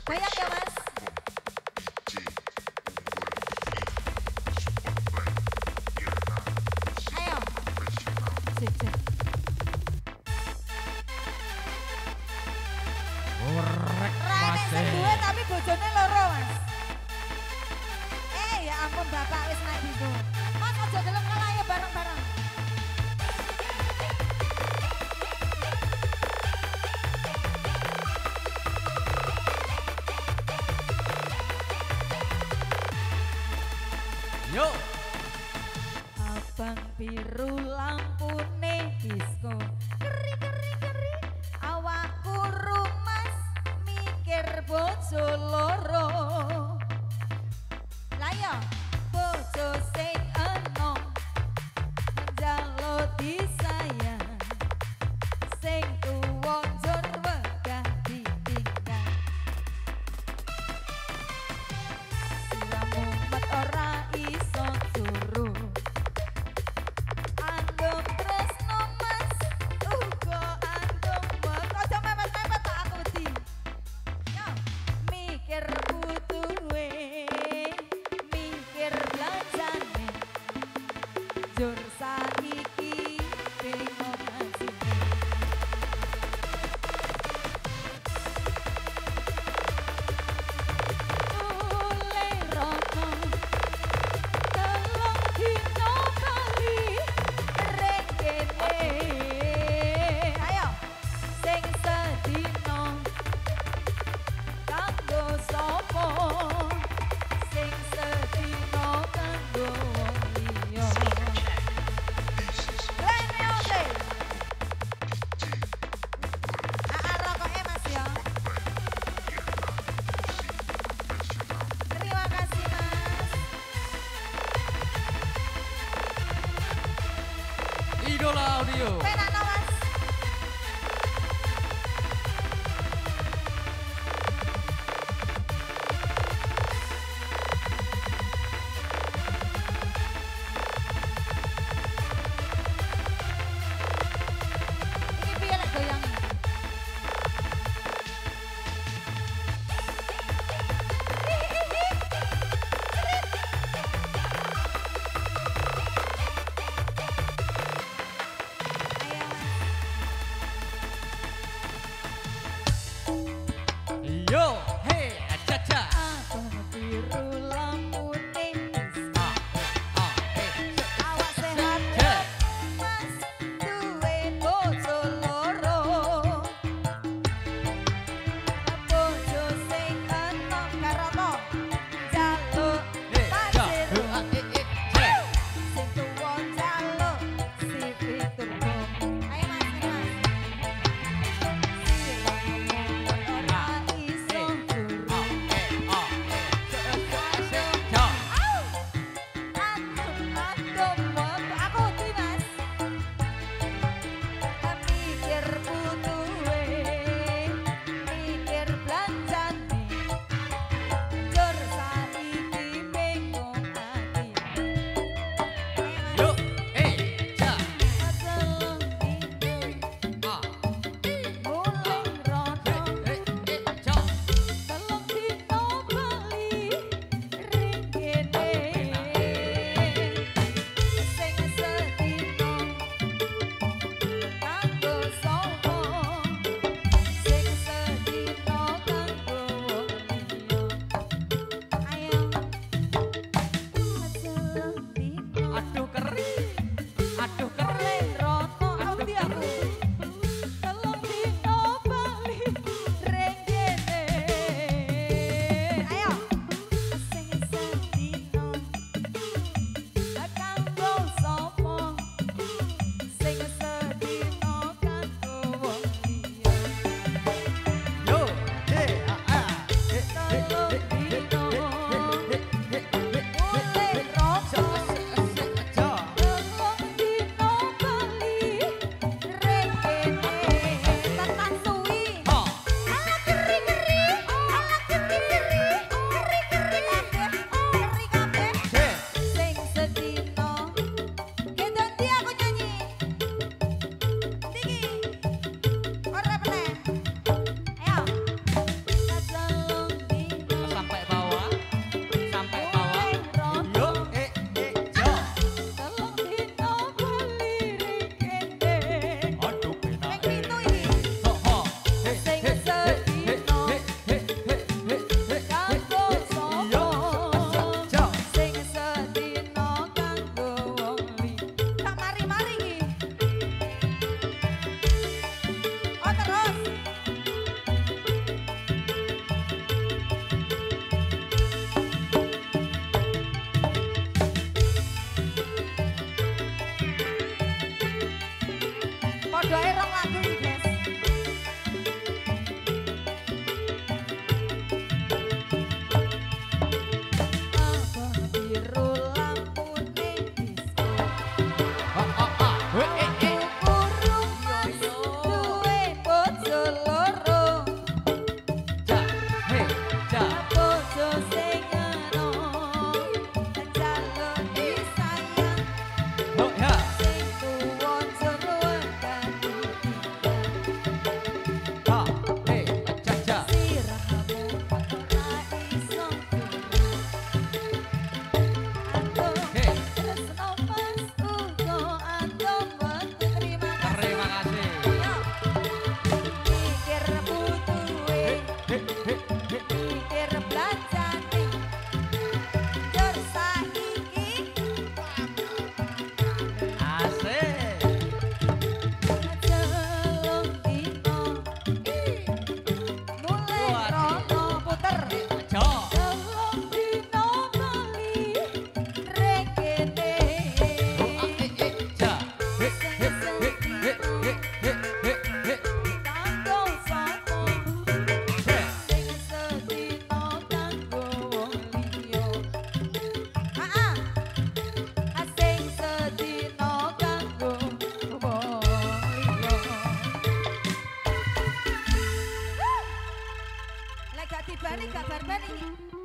Goyang ya mas. Ayo. Cek cek. Korek Rene mas. sing duwe tapi bojone loro mas. Ya ampun bapak wis naik dino. Mas aja gelem kalah ya bareng-bareng. Yuk. Abang biru lampune disco. Keri keri keri. Awakku rumas mikir bojo loro. Lah ya bojo sing enom njaluk disayang. Sing tuwa njur wegah ditinggal. Siramu met ora iso turu. Andung tresno mas, uga andung met. Aja mepet-mepet tak aku wedi. Yo, mikir tibane gak barben iki.